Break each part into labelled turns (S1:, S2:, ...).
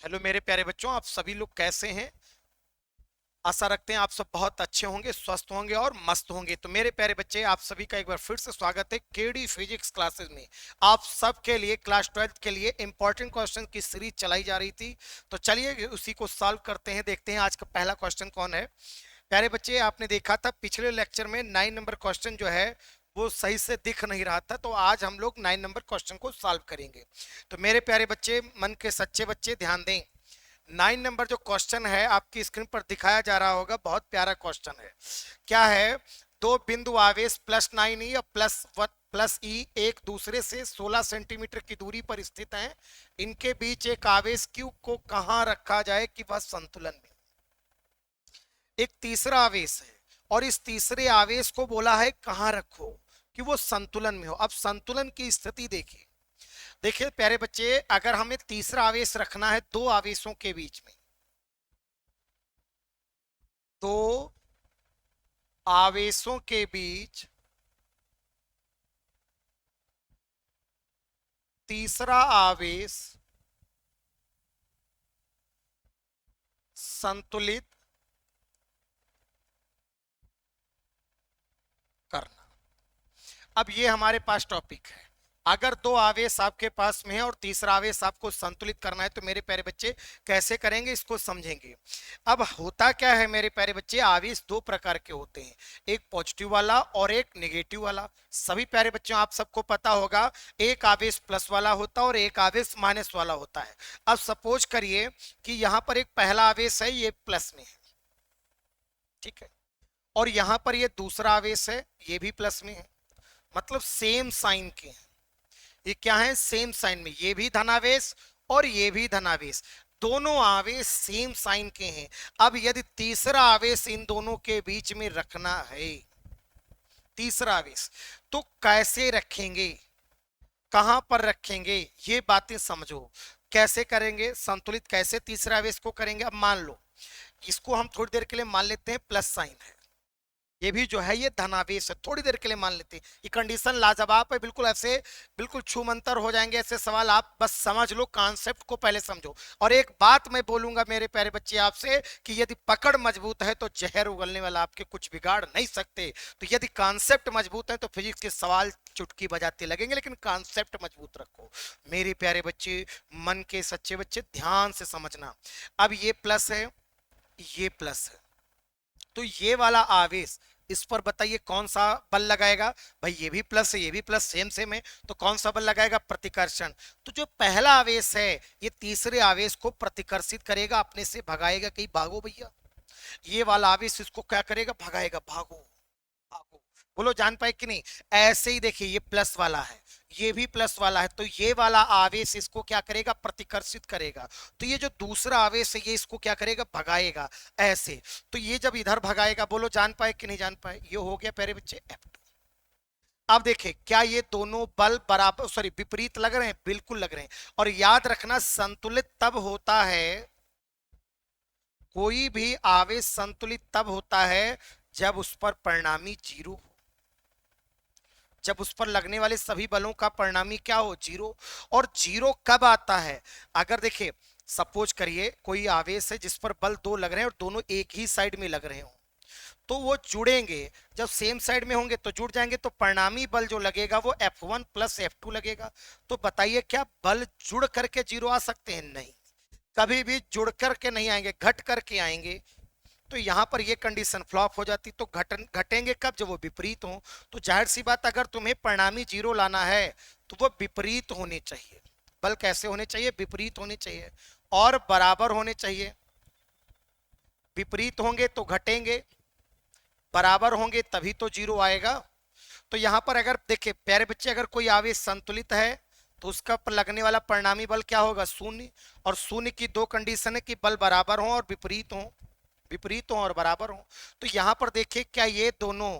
S1: Hello मेरे प्यारे बच्चों, आप सभी लोग कैसे हैं। आशा रखते हैं आप सब बहुत अच्छे होंगे, स्वस्थ होंगे और मस्त होंगे। तो मेरे प्यारे बच्चे, आप सभी का एक बार फिर से स्वागत है केडी फिजिक्स क्लासेस में। आप सब के लिए क्लास 12th के लिए इंपॉर्टेंट क्वेश्चन की सीरीज चलाई जा रही थी। तो चलिए उसी को सॉल्व करते हैं, देखते हैं आज का पहला क्वेश्चन कौन है। प्यारे बच्चे, आपने देखा था पिछले लेक्चर में 9 नंबर क्वेश्चन जो है वो सही से दिख नहीं रहा था, तो आज हम लोग 9 नंबर क्वेश्चन को सॉल्व करेंगे। तो मेरे प्यारे बच्चे, मन के सच्चे बच्चे, ध्यान दें। 9 नंबर जो क्वेश्चन है आपकी स्क्रीन पर दिखाया जा रहा होगा, बहुत प्यारा क्वेश्चन है। क्या है? दो बिंदु आवेश +9e और +E एक दूसरे से 16 सेंटीमीटर की दूरी पर स्थित हैं। इनके बीच एक आवेश Q को कहां रखा जाए कि वह संतुलन में। एक तीसरा आवेश है और इस तीसरे आवेश को बोला है कहां रखो कि वो संतुलन में हो। अब संतुलन की स्थिति देखिए। देखिए प्यारे बच्चे, अगर हमें तीसरा आवेश रखना है दो आवेशों के बीच में, दो आवेशों के बीच तीसरा आवेश संतुलित करना। अब ये हमारे पास टॉपिक है। अगर दो आवेश आपके पास में है और तीसरा आवेश आपको संतुलित करना है, तो मेरे प्यारे बच्चे कैसे करेंगे इसको समझेंगे। अब होता क्या है मेरे प्यारे बच्चे, आवेश दो प्रकार के होते हैं, एक पॉजिटिव वाला और एक नेगेटिव वाला। सभी प्यारे बच्चों, आप सबको पता होगा एक आवेश प्लस वाला होता है और एक आवेश माइनस वाला होता है। अब सपोज करिए कि यहां पर एक पहला आवेश है, ये प्लस में है, ठीक है, और यहां पर ये दूसरा आवेश है, ये भी प्लस में है, मतलब सेम साइन के हैं। ये क्या है? सेम साइन में, ये भी धनावेश और ये भी धनावेश, दोनों आवेश सेम साइन के हैं। अब यदि तीसरा आवेश इन दोनों के बीच में रखना है, तीसरा आवेश, तो कैसे रखेंगे, कहां पर रखेंगे, ये बातें समझो। कैसे करेंगे संतुलित, कैसे तीसरा आवेश को करेंगे। अब मान लो इसको हम थोड़ी देर के लिए मान लेते हैं प्लस साइन है, ये भी जो है ये धनावेश है, थोड़ी देर के लिए मान लेते हैं। ये कंडीशन लाजवाब है, बिल्कुल ऐसे बिल्कुल छूमंतर हो जाएंगे ऐसे सवाल। आप बस समझ लो, कॉन्सेप्ट को पहले समझो। और एक बात मैं बोलूंगा मेरे प्यारे बच्चे आपसे कि यदि पकड़ मजबूत है तो जहर उगलने वाला आपके कुछ बिगाड़ नहीं सकते। तो यदि कॉन्सेप्ट मजबूत है तो फिजिक्स के सवाल चुटकी बजाते लगेंगे, लेकिन कॉन्सेप्ट मजबूत रखो मेरे प्यारे बच्चे, मन के सच्चे बच्चे, ध्यान से समझना। अब ये प्लस है, ये प्लस है, तो ये वाला आवेश इस पर बताइए कौन सा बल लगाएगा। भाई ये भी प्लस है, ये भी प्लस, सेम सेम है, तो कौन सा बल लगाएगा? प्रतिकर्षण। तो जो पहला आवेश है ये तीसरे आवेश को प्रतिकर्षित करेगा, अपने से भगाएगा, कहीं भागो भैया। ये वाला आवेश इसको क्या करेगा? भगाएगा, भागो भागो। बोलो जान पाए कि नहीं। ऐसे ही देखिए, ये प्लस वाला है, ये भी प्लस वाला है, तो ये वाला आवेश इसको क्या करेगा? प्रतिकर्षित करेगा। तो ये जो दूसरा आवेश है ये इसको क्या करेगा? भगाएगा, ऐसे। तो ये जब इधर भगाएगा, बोलो जान पाए कि नहीं जान पाए। ये हो गया प्यारे बच्चे F2। अब देखिए, क्या ये दोनों बल बराबर, सॉरी, विपरीत लग रहे हैं? बिल्कुल लग रहे हैं। और याद रखना, संतुलित तब होता है, कोई भी आवेश संतुलित तब होता है जब उस पर परिणामी जीरो हो, जब उस पर लगने वाले सभी बलों का परिणामी क्या हो? जीरो। और जीरो कब आता है? अगर देखिए, सपोज करिए कोई आवेश है जिस पर बल दो लग रहे हैं और दोनों एक ही साइड में लग रहे हो, तो वो जुड़ेंगे। जब सेम साइड में होंगे तो जुड़ जाएंगे, तो परिणामी बल जो लगेगा वो F1 + F2 लगेगा। तो बताइए क्या बल जुड़ करके जीरो आ सकते हैं? नहीं, कभी भी जुड़ करके नहीं आएंगे, घट करके आएंगे। तो यहां पर ये कंडीशन फ्लॉप हो जाती। तो घटेंगे कब? जब वो विपरीत हो। तो जाहिर सी बात, अगर तुम्हें परिणामी जीरो लाना है तो वो विपरीत होने चाहिए। बल कैसे होने चाहिए? विपरीत होने चाहिए और बराबर होने चाहिए। विपरीत होंगे तो घटेंगे, बराबर होंगे तभी तो जीरो आएगा। तो यहां पर अगर देखिए प्यारे बच्चे, अगर कोई आवेश संतुलित है तो उसका पर लगने वाला परिणामी बल क्या होगा? शून्य। और शून्य की दो कंडीशन है कि बल बराबर हो और विपरीत हो, विपरीत हो और बराबर हो। तो यहां पर देखिए, क्या ये दोनों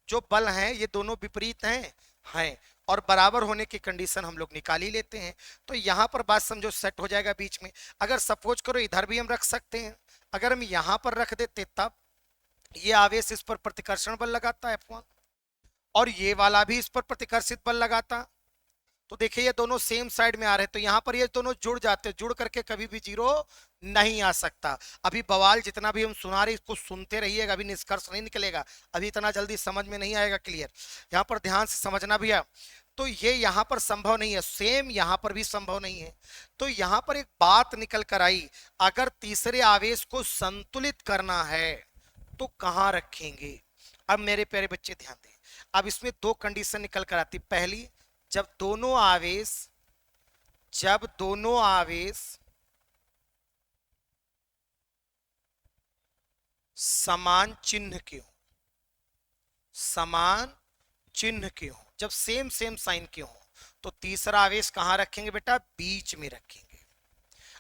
S1: जो बल हैं ये दोनों विपरीत हैं और बराबर होने की कंडीशन हम लोग निकाल ही लेते हैं। तो यहां पर बात समझो, सेट हो जाएगा बीच में। अगर सपोज करो इधर भी हम रख सकते हैं, अगर हम यहां पर रख देते तब ये आवेश इस पर प्रतिकर्षण बल लगाता है F1, और ये वाला भी इस पर प्रतिकर्षित बल लगाता। तो देखिए ये दोनों सेम साइड में आ रहे हैं, तो यहाँ पर ये दोनों जुड़ जाते हैं, जुड़ करके कभी भी जीरो नहीं आ सकता। अभी बवाल जितना भी हम सुना रहे इसको सुनते रहिएगा, अभी निष्कर्ष नहीं निकलेगा, अभी इतना जल्दी समझ में नहीं आएगा क्लियर। यहाँ पर ध्यान से समझना भी है। तो ये यहाँ पर संभव नहीं है, सेम यहाँ पर भी संभव नहीं है। तो यहाँ पर एक बात निकल कर आई, अगर तीसरे आवेश को संतुलित करना है तो कहाँ रखेंगे। अब मेरे प्यारे बच्चे ध्यान दें, अब इसमें दो कंडीशन निकल कर आती। पहली, जब दोनों आवेश समान चिन्ह के हो, समान चिन्ह के हो, जब सेम सेम साइन के हो, तो तीसरा आवेश कहां रखेंगे बेटा, बीच में रखेंगे।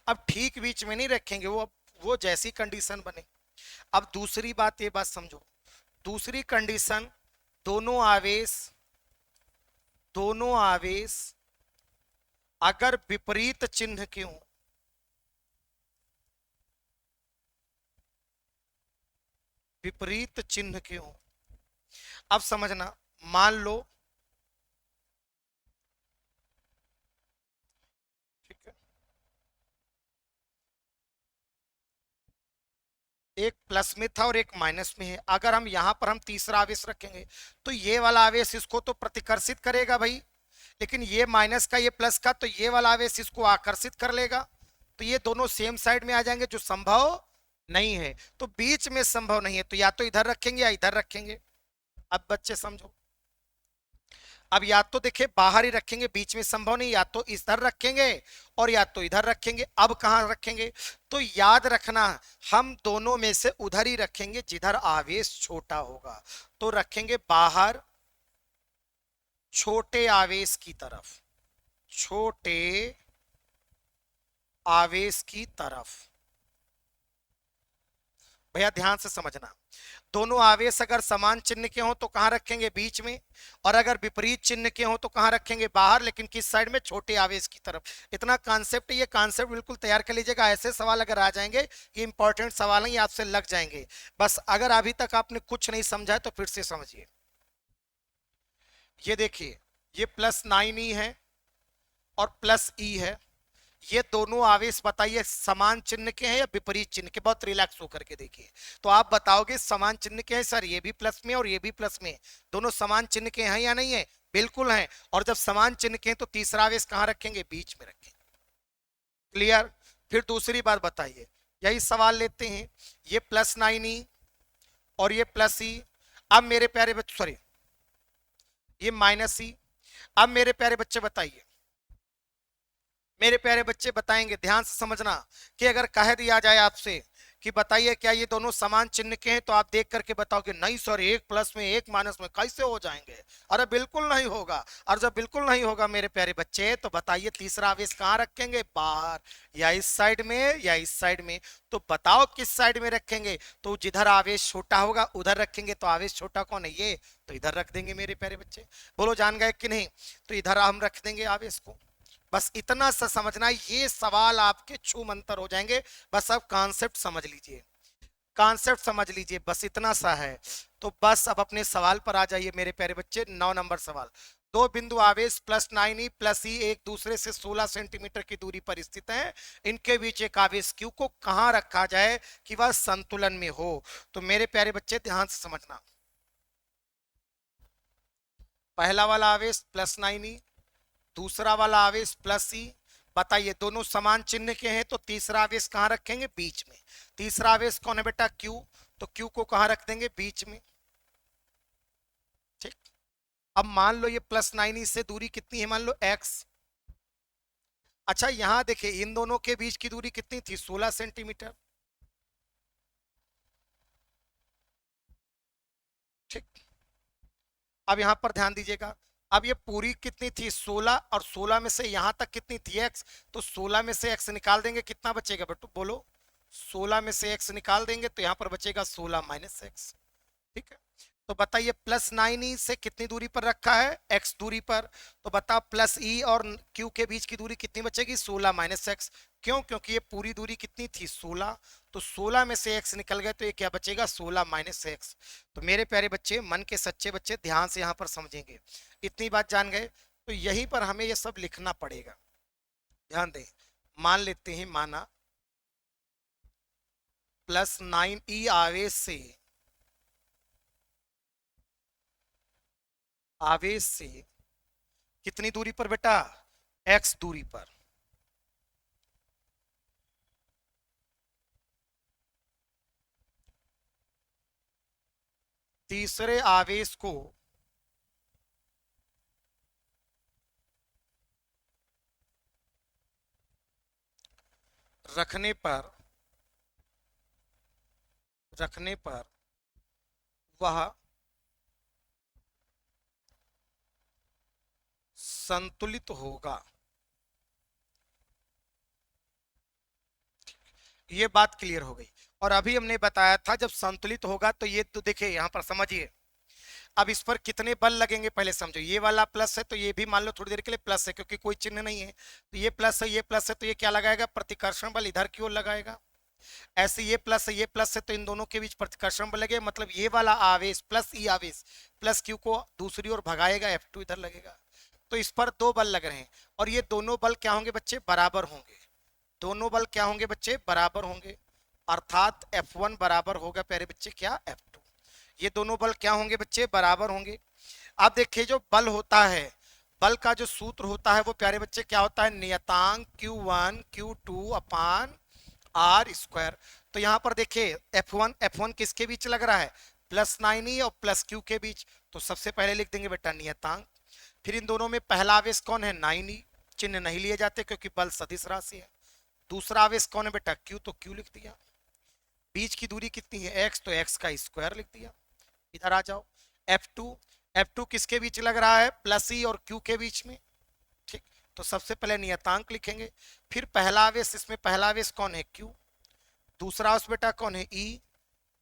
S1: अब ठीक बीच में नहीं रखेंगे, वो जैसी कंडीशन बने। अब दूसरी बात, ये बात समझो, दूसरी कंडीशन, दोनों आवेश अगर विपरीत चिन्ह के हो, विपरीत चिन्ह के हो। अब समझना, मान लो, ठीक है, एक प्लस में था और एक माइनस में है, अगर हम यहां पर हम तीसरा आवेश रखेंगे तो ये वाला आवेश इसको तो प्रतिकर्षित करेगा भाई, लेकिन ये माइनस का ये प्लस का, तो ये वाला आवेश इसको आकर्षित कर लेगा, तो ये दोनों सेम साइड में आ जाएंगे, जो संभव नहीं है। तो बीच में संभव नहीं है, तो या तो इधर रखेंगे या इधर रखेंगे। अब बच्चे समझो, अब या तो देखिए बाहर ही रखेंगे, बीच में संभव नहीं, या तो इधर रखेंगे और या तो इधर रखेंगे। अब कहां रखेंगे, तो याद रखना, हम दोनों में से उधर ही रखेंगे जिधर आवेश छोटा होगा, तो रखेंगे बाहर छोटे आवेश की तरफ, छोटे आवेश की तरफ। भैया ध्यान से समझना, दोनों आवेश अगर समान चिन्ह के हों तो कहां रखेंगे, बीच में, और अगर विपरीत चिन्ह के हों तो कहां रखेंगे, बाहर, लेकिन किस साइड में, छोटे आवेश की तरफ। इतना कॉन्सेप्ट, ये कॉन्सेप्ट बिल्कुल तैयार कर लीजिएगा, ऐसे सवाल अगर आ जाएंगे, ये इंपॉर्टेंट सवाल हैं, आपसे लग जाएंगे। बस अगर अभी तक आपने कुछ नहीं समझा है तो फिर से समझिए। ये देखिए, ये +9e है और +e है, ये दोनों आवेश बताइए समान चिन्ह के हैं या विपरीत चिन्ह के। बहुत रिलैक्स होकर के देखिए, तो आप बताओगे समान चिन्ह के हैं सर, ये भी प्लस में और ये भी प्लस में, दोनों समान चिन्ह के हैं या नहीं है, बिल्कुल हैं। और जब समान चिन्ह के हैं तो तीसरा आवेश कहां रखेंगे, बीच में रखेंगे। क्लियर। फिर दूसरी बात बताइए, यही सवाल लेते हैं, ये +9e और ये +e। अब मेरे प्यारे बच्चे, सॉरी, ये -e। अब मेरे प्यारे बच्चे बताइए, मेरे प्यारे बच्चे बताएंगे, ध्यान से समझना, कि अगर कह दिया जाए आपसे कि बताइए क्या ये दोनों समान चिन्ह के हैं, तो आप देख करके बताओगे नहीं सर, एक प्लस में एक माइनस में कैसे हो जाएंगे। अरे बिल्कुल नहीं होगा। और जब बिल्कुल नहीं होगा मेरे प्यारे बच्चे, तो बताइए तीसरा आवेश कहाँ रखेंगे, बाहर, या इस साइड में या इस साइड में। तो बताओ किस साइड में रखेंगे, तो जिधर आवेश छोटा होगा उधर रखेंगे। तो आवेश छोटा कौन है, ये, तो इधर रख देंगे मेरे प्यारे बच्चे। बोलो जान गए कि नहीं, तो इधर हम रख देंगे आवेश को। बस इतना सा समझना, ये सवाल आपके छू मंतर हो जाएंगे। बस अब कॉन्सेप्ट समझ लीजिए, कॉन्सेप्ट समझ लीजिए, बस इतना सा है। तो बस अब अपने सवाल पर आ जाइए मेरे प्यारे बच्चे। 9 नंबर सवाल, दो बिंदु आवेश +9e +e एक दूसरे से 16 सेंटीमीटर की दूरी पर स्थित हैं। इनके बीच एक आवेश Q को कहां रखा जाए कि वह संतुलन में हो। तो मेरे प्यारे बच्चे ध्यान से समझना, पहला वाला आवेश +9e, दूसरा वाला आवेश +e। बताइए दोनों समान चिन्ह के हैं, तो तीसरा आवेश कहां रखेंगे, बीच में। तीसरा आवेश कौन है बेटा, Q, तो Q को कहां रख देंगे, बीच में। ठीक। अब मान लो ये +9e से दूरी कितनी है, मान लो x। अच्छा यहां देखिए, इन दोनों के बीच की दूरी कितनी थी, 16 सेंटीमीटर। ठीक। अब यहां पर ध्यान दीजिएगा, अब ये पूरी कितनी थी, 16, और 16 में से यहां तक कितनी थी, x। तो 16 में से x निकाल देंगे, कितना बचेगा बेटू, बोलो। 16 में से x निकाल देंगे तो यहां पर बचेगा 16 - x। ठीक है। तो बताइए +9e से कितनी दूरी पर रखा है, x दूरी पर। तो बताओ +e और q के बीच की दूरी कितनी बचेगी, 16 - x। क्यों, क्योंकि ये पूरी दूरी कितनी थी, 16। तो 16 में से x निकल गए तो ये क्या बचेगा, 16 - x। तो मेरे प्यारे बच्चे, मन के सच्चे बच्चे, ध्यान से यहाँ पर समझेंगे, इतनी बात जान गए। तो तो यहीं पर हमें ये सब लिखना पड़ेगा। ध्यान दें, मान लेते हैं, माना +9e आवेश से कितनी दूरी पर बेटा, x दूरी पर। तीसरे आवेश को रखने पर वह संतुलित होगा। ये बात क्लियर हो गई। और अभी हमने बताया था जब संतुलित होगा तो ये तो देखिए यहां पर समझिए, अब इस पर कितने बल लगेंगे पहले समझो। ये वाला प्लस है तो ये भी मान लो थोड़ी देर के लिए प्लस है, क्योंकि कोई चिन्ह नहीं है। तो ये प्लस है, ये प्लस है, तो ये क्या लगाएगा, प्रतिकर्षण बल इधर की ओर लगाएगा। ऐसे ये प्लस है, ये प्लस है, तो इन दोनों के बीच प्रतिकर्षण बल लगेगा। मतलब ये वाला आवेश प्लस ई आवेश प्लस क्यू को दूसरी ओर भगाएगा, F2 इधर लगेगा। तो इस पर दो बल लग रहे हैं और ये दोनों बल क्या होंगे बच्चे, बराबर होंगे। दोनों बल क्या होंगे बच्चे, बराबर होंगे। अर्थात F1 बराबर होगा प्यारे बच्चे क्या, F2। ये दोनों बल क्या होंगे बच्चे, बराबर होंगे। अब देखिए जो बल होता है, बल का जो सूत्र होता है वो प्यारे बच्चे क्या होता है, नियतांक Q1 Q2 अपान R²। तो यहां पर देखिए F1 किसके बीच लग रहा है, +9e और +q के बीच। तो सबसे पहले लिख देंगे बेटा नियतांक। फिर इन दोनों में पहला आवेश कौन है, 9e, चिन्ह नहीं लिए जाते क्योंकि बल सदिश राशि है। दूसरा आवेश कौन है बेटा, q, तो q लिख दिया। बीच की दूरी कितनी है, x, तो x का स्क्वायर लिख दिया। इधर आ जाओ, F2 किसके बीच लग रहा है, +e और q के बीच में। ठीक, तो सबसे पहले नियतांक लिखेंगे। फिर पहला आवेश, इसमें पहला आवेश कौन है, q। दूसरा आवेश बेटा कौन है, e।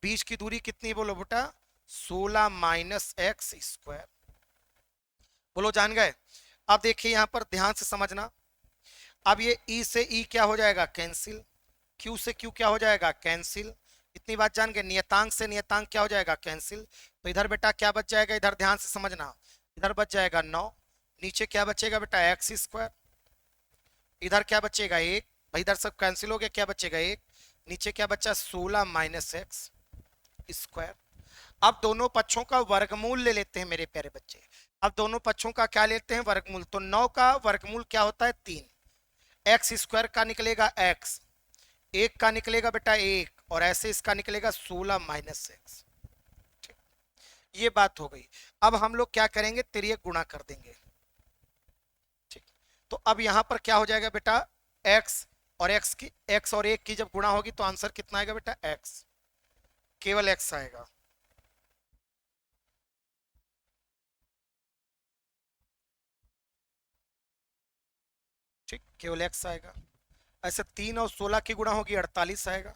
S1: बीच की दूरी कितनी बोलो बेटा, 16 - x²। बोलो जान गए। अब देखिए यहां पर ध्यान से समझना। अब ये E से E क्या हो जाएगा, कैंसिल। Q से Q क्या हो जाएगा, कैंसिल। इतनी बात जान गए। नियतांक से नियतांक क्या हो जाएगा, कैंसिल। तो इधर बेटा क्या बच जाएगा, इधर ध्यान से समझना, इधर बच जाएगा 9। नीचे क्या बचेगा बेटा, x²। इधर क्या बचेगा, 1। भाई इधर सब कैंसिल हो गया, क्या बचेगा, 1। नीचे क्या बचा, 16 - x²। अब दोनों पक्षों का वर्गमूल ले लेते हैं मेरे प्यारे बच्चे। अब दोनों पक्षों का क्या लेते हैं, वर्गमूल। तो 9 का वर्गमूल क्या होता है, 3। x² का निकलेगा x, 1 का निकलेगा बेटा 1, और ऐसे इसका निकलेगा 16 - x। ठीक, ये बात हो गई। अब हम लोग क्या करेंगे, तिर्यक गुणा कर देंगे। ठीक, तो अब यहां पर क्या हो जाएगा बेटा, x और x और 1 की जब गुणा होगी तो आंसर कितना आएगा बेटा, x, केवल x आएगा। ठीक, केवल x आएगा। ऐसे 3 और 16 की गुणा होगी 48 आएगा।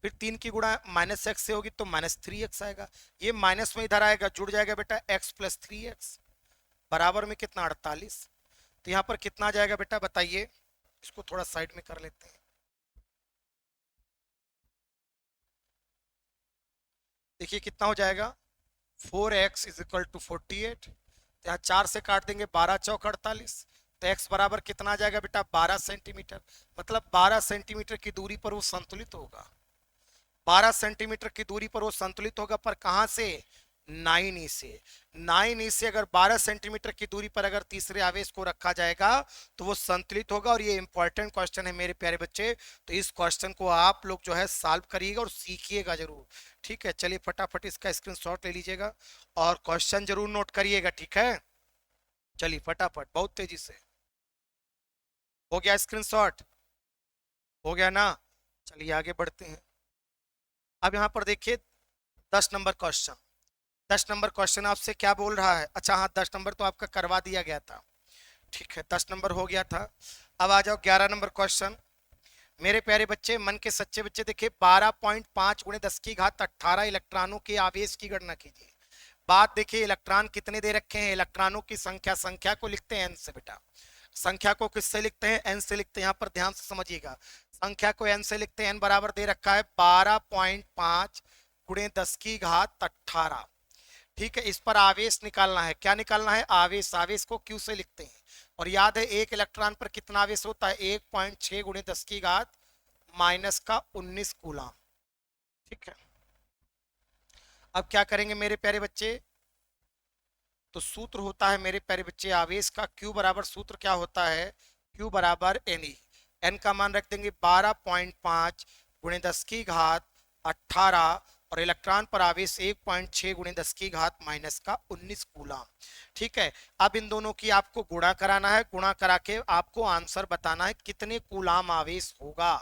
S1: फिर 3 की गुणा -x से होगी तो -3x आएगा। ये माइनस में इधर आएगा, जुड़ जाएगा बेटा x + 3x बराबर में कितना, 48। तो यहाँ पर कितना आ जाएगा बेटा बताइए। इसको थोड़ा साइड में कर लेते हैं। देखिए कितना हो जाएगा, 4x = 48। यहाँ 4 से काट देंगे, 12 चौक 48। तो x बराबर कितना आ जाएगा बेटा, 12 सेंटीमीटर। मतलब 12 सेंटीमीटर की दूरी पर वो संतुलित होगा। 12 सेंटीमीटर की दूरी पर वो संतुलित होगा, पर कहां से, 9e से। 9e से अगर 12 सेंटीमीटर की दूरी पर अगर तीसरे आवेश को रखा जाएगा तो वो संतुलित होगा। और ये इंपॉर्टेंट क्वेश्चन है मेरे प्यारे बच्चे, तो इस क्वेश्चन को आप लोग जो है सॉल्व करिएगा और सीखिएगा जरूर। ठीक है, चलिए फटाफट इसका स्क्रीनशॉट ले लीजिएगा और क्वेश्चन जरूर नोट करिएगा। ठीक है, चलिए फटाफट, बहुत तेजी से। हो गया स्क्रीनशॉट, हो गया ना। चलिए आगे बढ़ते हैं। अब यहाँ पर देखिए 10 नंबर क्वेश्चन। 10 नंबर क्वेश्चन आपसे क्या बोल रहा है, अच्छा हाँ 10 नंबर तो आपका करवा दिया गया था। ठीक है, 10 नंबर हो गया था। अब आ जाओ 11 नंबर क्वेश्चन। मेरे प्यारे बच्चे, मन के सच्चे बच्चे, देखिए 12.5 × 10⁻18 इलेक्ट्रॉनों के आवेश की गणना कीजिए। बात देखिए, इलेक्ट्रॉन कितने दे रखे हैं, इलेक्ट्रॉनों की संख्या, संख्या को लिखते हैं n से बेटा। संख्या को किससे लिखते हैं, n से लिखते हैं। यहाँ पर ध्यान से समझिएगा, संख्या को n से लिखते हैं। n बराबर दे रखा है 12.5 × 10⁻18। ठीक है, इस पर आवेश निकालना है। क्या निकालना है? आवेश। आवेश को क्यू से लिखते हैं। और याद है एक इलेक्ट्रॉन पर कितना आवेश होता है? 1.6 गुणे 10 की घात माइनस का 19 कूलाम। ठीक है, अब क्या करेंगे मेरे प्यारे बच्चे? तो सूत्र होता है मेरे प्यारे बच्चे आवेश का Q बराबर, सूत्र क्या होता है? Q बराबर NE। एन का मान रख देंगे 12.5 गुणे 10 की घात 18 और इलेक्ट्रॉन पर आवेश 1.6 गुणे 10 की घात माइनस का 19 कूलाम। ठीक है, अब इन दोनों की आपको गुणा कराना है। गुणा करा के आपको आंसर बताना है कितने कूलाम आवेश होगा।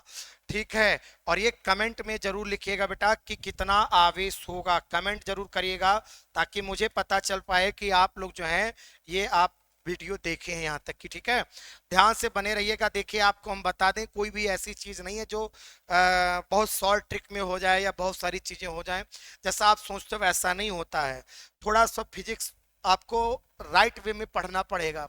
S1: ठीक है, और ये कमेंट में जरूर लिखिएगा बेटा कि कितना आवेश होगा, कमेंट जरूर करिएगा ताकि मुझे पता चल पाए कि आप लोग जो हैं ये आप वीडियो देखे हैं यहाँ तक की। ठीक है, ध्यान से बने रहिएगा। देखिए आपको हम बता दें, कोई भी ऐसी चीज नहीं है जो बहुत शॉर्ट ट्रिक में हो जाए या बहुत सारी चीजें हो जाएं जैसा आप सोचते हो, वैसा नहीं होता है। थोड़ा सा फिजिक्स आपको राइट वे में पढ़ना पड़ेगा।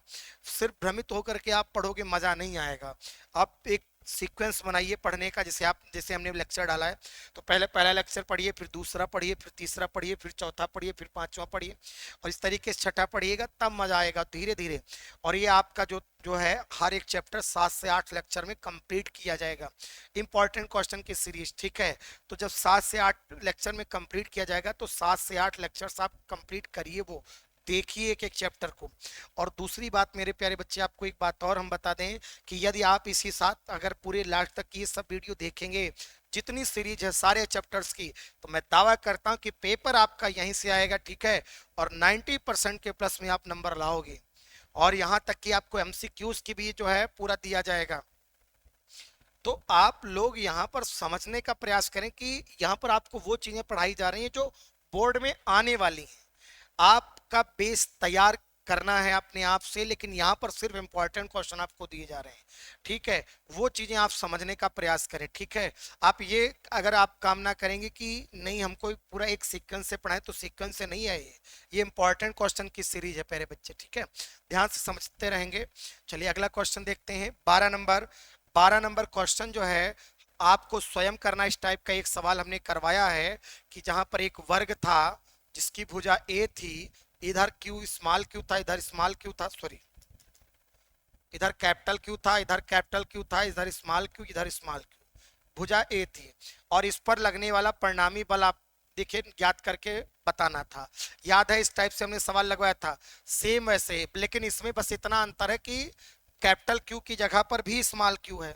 S1: सिर्फ भ्रमित होकर के आप पढ़ोगे मजा नहीं आएगा। आप एक सीक्वेंस बनाइए पढ़ने का, जैसे हमने लेक्चर डाला है तो पहले पहला लेक्चर पढ़िए, फिर दूसरा पढ़िए, फिर तीसरा पढ़िए, फिर चौथा पढ़िए, फिर पांचवा पढ़िए और इस तरीके से छठा पढ़िएगा, तब मजा आएगा धीरे धीरे। और ये आपका जो जो है हर एक चैप्टर 7 से 8 लेक्चर में कंप्लीट किया जाएगा, इंपॉर्टेंट क्वेश्चन की सीरीज। ठीक है, तो जब 7 से 8 लेक्चर में कंप्लीट किया जाएगा तो 7 से 8 लेक्चर्स आप कंप्लीट करिए, वो देखिए एक एक चैप्टर को। और दूसरी बात मेरे प्यारे बच्चे, आपको एक बात और हम बता दें कि यदि आप इसी साथ अगर पूरे लास्ट तक की सब वीडियो देखेंगे, जितनी सीरीज है सारे चैप्टर्स की, तो मैं दावा करता हूं कि पेपर आपका यहीं से आएगा। ठीक है, और 90% के प्लस में आप नंबर लाओगे। और यहां तक कि आपको एमसीक्यूज की भी जो है पूरा दिया जाएगा। तो आप लोग यहाँ पर समझने का प्रयास करें कि यहाँ पर आपको वो चीजें पढ़ाई जा रही हैं जो बोर्ड में आने वाली हैं। आपका बेस तैयार करना है अपने आप से, लेकिन यहाँ पर सिर्फ इंपॉर्टेंट क्वेश्चन आपको दिए जा रहे हैं। ठीक है, वो चीजें आप समझने का प्रयास करें। ठीक है, आप ये अगर आप काम ना करेंगे कि नहीं हमको पूरा एक सीक्वेंस से पढ़ाए, तो सीक्वेंस से नहीं है ये इंपॉर्टेंट क्वेश्चन की सीरीज है प्यारे बच्चे। ठीक है, ध्यान से समझते रहेंगे। चलिए अगला क्वेश्चन देखते हैं। 12 नंबर क्वेश्चन जो है आपको स्वयं करना। इस टाइप का एक सवाल हमने करवाया है कि जहां पर एक वर्ग था जिसकी भुजा ए थी, इधर क्यू स्मॉल क्यू था, इधर स्मॉल क्यू था, सॉरी इधर कैपिटल क्यू था, इधर कैपिटल क्यू था, इधर स्मॉल क्यू, इधर स्मॉल क्यू, भुजा ए थी। और इस पर लगने वाला परिणामी बल आप देखिए ज्ञात करके बताना था। याद है इस टाइप से हमने सवाल लगवाया था, सेम वैसे, लेकिन इसमें बस इतना अंतर है कि कैपिटल क्यू की जगह पर भी स्मॉल क्यू है,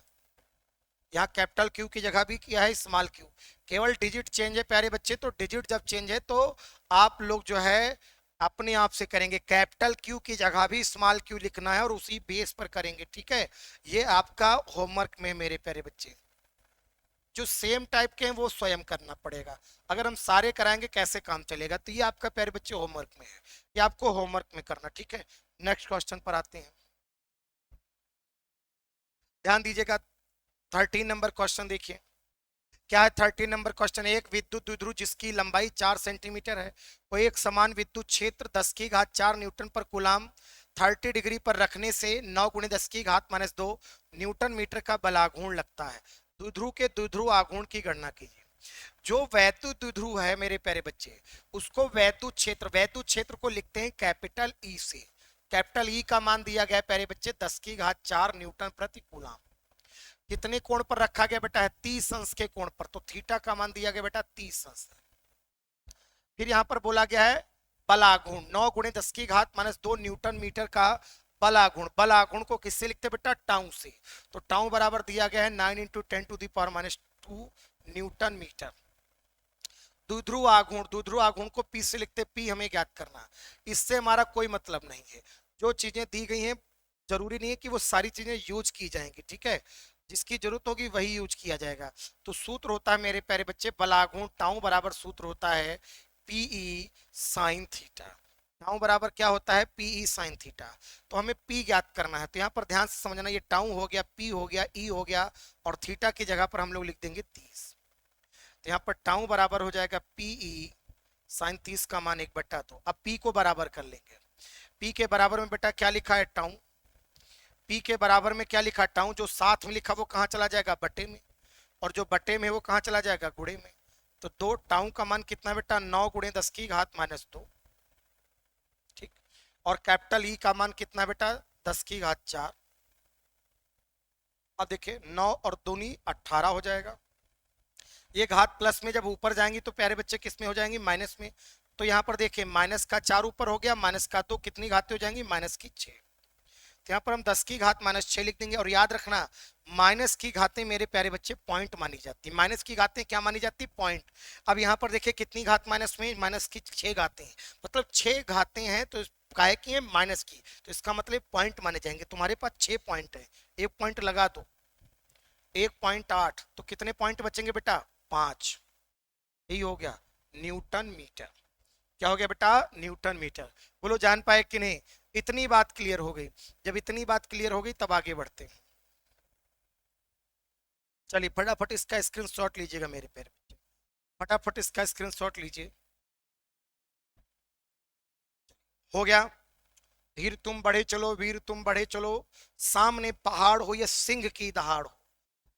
S1: यहाँ कैपिटल क्यू की जगह भी क्या है? Small Q. केवल डिजिट चेंज है प्यारे बच्चे। तो डिजिट जब चेंज है तो आप लोग जो है अपने आप से करेंगे, कैपिटल क्यू की जगह भी स्मॉल क्यू लिखना है और उसी बेस पर करेंगे। ठीक है, ये आपका होमवर्क में मेरे प्यारे बच्चे। जो सेम टाइप के हैं वो स्वयं करना पड़ेगा। अगर हम सारे कराएंगे कैसे काम चलेगा? तो ये आपका प्यारे बच्चे होमवर्क में है, ये आपको होमवर्क में करना। ठीक है, नेक्स्ट क्वेश्चन पर आते हैं। ध्यान दीजिएगा, 13 नंबर क्वेश्चन देखिए क्या है। 13 नंबर क्वेश्चन, एक विद्युत द्विध्रुव जिसकी लंबाई 4 सेंटीमीटर है वो एक समान विद्युत क्षेत्र 10 की घात 4 न्यूटन पर कूलाम 30 डिग्री पर रखने से 9 गुणे 10 की घात -2 न्यूटन मीटर का बल आघूर्ण लगता है। द्विध्रुव के द्विध्रुव आघूर्ण की गणना कीजिए। जो वैद्युत द्विध्रुव है मेरे प्यारे बच्चे, उसको वैद्युत क्षेत्र को लिखते हैं कैपिटल ई से। कैपिटल ई का मान दिया गया प्यारे बच्चे 10 की घात 4 न्यूटन प्रति कूलाम। कितने कोण पर रखा गया बेटा? है 30 अंश के कोण पर। तो थीटा का मान दिया गया बेटा 30 अंश। फिर यहां पर बोला गया है बलाघूर्ण 9 गुणे 10 की घात -2 न्यूटन मीटर का बलाघूर्ण। बलाघूर्ण को किससे लिखते बेटा? टाउ से। तो टाउ बराबर दिया गया है 9 into 10 to the power -2 newton metre. द्विध्रुव आघूर्ण को पी से लिखते, पी हमें ज्ञात करना। इससे हमारा कोई मतलब नहीं है। जो चीजें दी गई हैं जरूरी नहीं है कि वो सारी चीजें यूज की जाएंगी। ठीक है, जिसकी जरूरत होगी वही यूज किया जाएगा। तो सूत्र होता है मेरे प्यारे बच्चे बलाघूर्ण टाउ बराबर सूत्र होता है पीई साइन थीटा। टाउ बराबर क्या होता है? P E sine theta. तो हमें पी ज्ञात करना है। तो यहाँ पर ध्यान से समझना, ये टाउ हो गया, पी हो गया, ई हो गया और थीटा की जगह पर हम लोग लिख देंगे 30। तो यहाँ पर टाउ बराबर हो जाएगा पीई साइन 30 का मान 1/2। अब पी को बराबर कर लेंगे। पी के बराबर में बेटा क्या लिखा है? टाउ। पी के बराबर में क्या लिखा? टाउ। जो साथ में लिखा वो कहाँ चला जाएगा? बटे में। और जो बटे में वो कहाँ चला जाएगा? गुणे में। तो 2 टाउ का मान कितना बेटा? 9 गुणे 10 की घात -2। और कैपिटल ई का मान कितना बेटा 10⁴। अब देखिए 9 और दूनी 18 हो जाएगा। ये घात प्लस में जब ऊपर जाएंगी तो प्यारे बच्चे किस में हो जाएंगी माइनस में। तो यहाँ पर देखिए माइनस का 4 ऊपर हो गया, माइनस का 2 कितनी घातें हो जाएंगी -6। तो यहाँ पर हम 10⁻⁻⁶ लिख देंगे। और याद रखना माइनस की घातें मेरे प्यारे बच्चे पॉइंट मानी जाती, माइनस की घातें क्या मानी जाती पॉइंट। अब यहाँ पर देखिए कितनी घात माइनस में, माइनस की 6 घातें हैं, मतलब 6 घातें हैं तो काहे की है माइनस की, तो इसका मतलब पॉइंट माने जाएंगे। तुम्हारे पास 6 पॉइंट है, एक पॉइंट लगा दो 1.8, तो कितने पॉइंट बचेंगे बेटा 5। यही हो गया न्यूटन मीटर। क्या हो गया बेटा न्यूटन मीटर। बोलो जान पाए कि नहीं। इतनी बात क्लियर हो गई। जब इतनी बात क्लियर हो गई तब आगे बढ़ते हैं। चलिए फटाफट इसका स्क्रीनशॉट लीजिएगा मेरे पैर, फटाफट इसका स्क्रीनशॉट लीजिए। हो गया। धीर तुम बढ़े चलो, वीर तुम बढ़े चलो, सामने पहाड़ हो या सिंह की दहाड़ हो।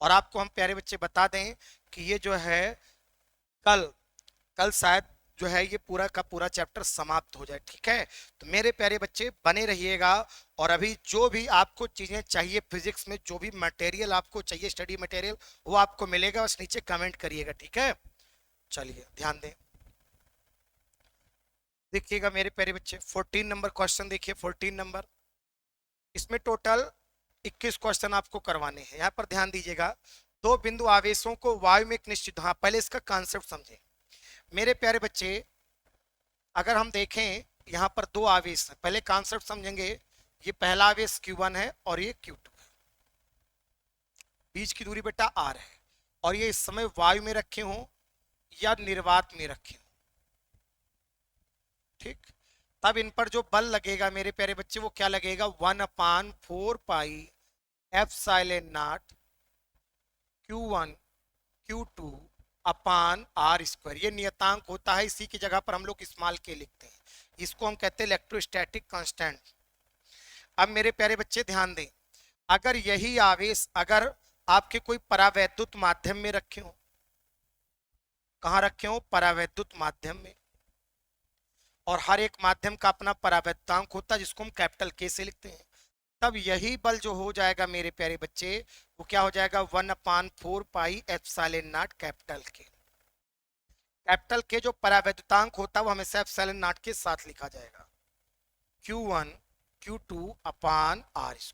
S1: और आपको हम प्यारे बच्चे बता दें कि ये जो है कल कल शायद जो है ये पूरा का पूरा चैप्टर समाप्त हो जाए, ठीक है। तो मेरे प्यारे बच्चे बने रहिएगा। और अभी जो भी आपको चीजें चाहिए फिजिक्स में, जो भी मटेरियल आपको चाहिए स्टडी मटेरियल, वो आपको मिलेगा, बस नीचे कमेंट करिएगा, ठीक है। चलिए ध्यान दें, देखिएगा मेरे प्यारे बच्चे 14 नंबर क्वेश्चन देखिए। 14 नंबर, इसमें टोटल 21 क्वेश्चन आपको करवाने हैं। यहाँ पर ध्यान दीजिएगा, दो बिंदु आवेशों को वायु में एक निश्चित, हाँ पहले इसका कॉन्सेप्ट समझें मेरे प्यारे बच्चे। अगर हम देखें यहाँ पर दो आवेश हैं, पहले कॉन्सेप्ट समझेंगे। ये पहला आवेश Q1 है और ये Q2 है, बीच की दूरी बेटा R है, और ये इस समय वायु में रखे हों या निर्वात में रखे हों, ठीक। तब इन पर जो बल लगेगा मेरे प्यारे बच्चे वो क्या लगेगा 1/4 pi epsilon not Q1 Q2 upon R²। ये नियतांक होता है, इसी की जगह पर हम लोग स्मॉल के लिखते हैं, इसको हम कहते हैं इलेक्ट्रोस्टैटिक कांस्टेंट। अब मेरे प्यारे बच्चे ध्यान दें, अगर यही आवेश अगर आपके कोई परावैद्युत माध्यम में रखे हो, कहाँ रखे हो परावैद्युत माध्यम में, और हर एक माध्यम का अपना परावैद्युतांक होता है जिसको हम कैपिटल के से लिखते हैं, तब यही बल जो हो जाएगा मेरे प्यारे बच्चे वो क्या हो जाएगा 1/4 पाई एप्सिलॉन नॉट कैपिटल के। कैपिटल के जो परावैद्युतांक होता है वो हमेशा एप्सिलॉन नॉट के साथ लिखा जाएगा, Q1 Q2 अपान R²।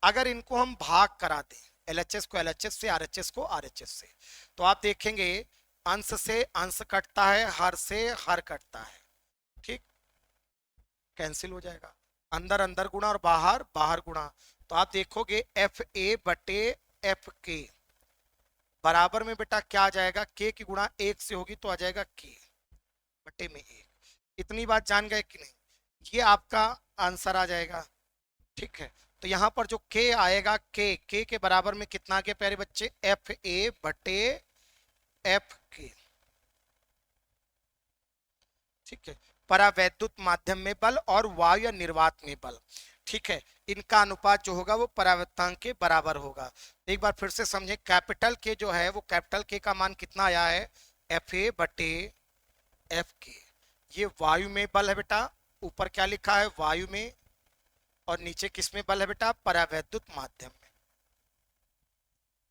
S1: अगर इनको हम भाग करा दें, LHS को LHS से, RHS को RHS से, तो आप देखेंगे अंश से अंश कटता है, हर से हर कटता है, ठीक, कैंसिल हो जाएगा, अंदर अंदर गुणा और बाहर बाहर गुणा। तो आप देखोगे FA बटे FK बराबर में बेटा क्या आ जाएगा, K की गुणा 1 से होगी तो आ जाएगा K बटे में 1। इतनी बात जान गए कि नहीं, ये आपका आंसर आ जाएगा, ठीक है। तो यहाँ पर जो K आएगा, K के बराबर में कितना आ गया प्यारे बच्चे FA बटे FK, ठीक है। परावैद्युत माध्यम में बल और वायु या निर्वात में बल, ठीक है, इनका अनुपात जो होगा वो परावैद्युतांक के बराबर होगा। एक बार फिर से समझें, कैपिटल के जो है वो कैपिटल के का मान कितना आया है FA बटे FK, ये वायु में बल है बेटा, ऊपर क्या लिखा है वायु में, और नीचे किस में बल है बेटा परावैद्युत माध्यम में,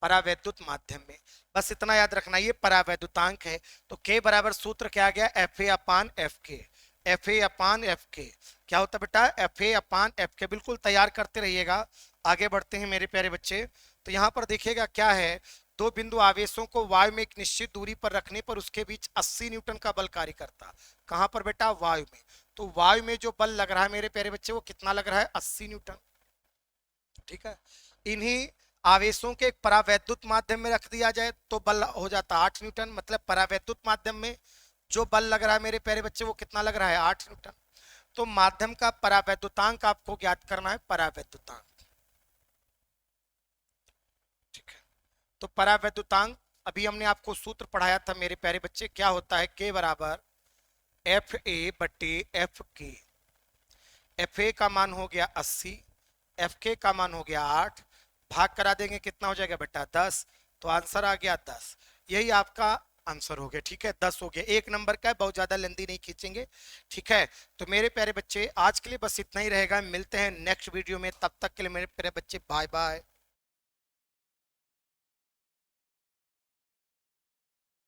S1: परावैद्युत माध्यम में। बस इतना याद रखना ये परावैद्युतांक है। तो K बराबर सूत्र क्या आ गया FA अपान FK, FA अपान FK क्या होता है बेटा FA अपान FK। बिल्कुल तैयार करते रहिएगा, आगे बढ़ते हैं मेरे प्यारे बच्चे। तो यहाँ पर देखिएगा क्या है, दो बिंदु आवेशों को वायु में एक निश्चित दूरी पर रखने पर उसके बीच 80 न्यूटन का बल कार्य करता। कहां पर बेटा वायु में। तो वायु में जो बल लग रहा है मेरे प्यारे बच्चे वो कितना लग रहा है 80 न्यूटन, ठीक है। इन्हीं आवेशों के एक परावैद्युत माध्यम में रख दिया जाए तो बल हो जाता 8 न्यूटन, मतलब परावैद्युत माध्यम में जो बल लग रहा है मेरे प्यारे बच्चे वो कितना लग रहा है 8 न्यूटन। तो माध्यम का परावैद्युतांक आपको ज्ञात करना है, परावैद्युतांक, ठीक है। तो परावैद्युतांक अभी हमने आपको सूत्र पढ़ाया था मेरे प्यारे बच्चे, क्या होता है K बराबर FA बटे FK। FA का मान हो गया 80, FK का मान हो गया 8, भाग करा देंगे कितना हो जाएगा बेटा 10, तो आंसर आ गया 10। यही आपका आंसर हो गया। ठीक है, 10 हो गया, एक नंबर का है, बहुत ज्यादा लेंदी नहीं खींचेंगे। ठीक है, तो मेरे प्यारे बच्चे आज के लिए बस इतना ही रहेगा, मिलते हैं नेक्स्ट वीडियो में, तब तक के लिए मेरे प्यारे बच्चे बाय बाय।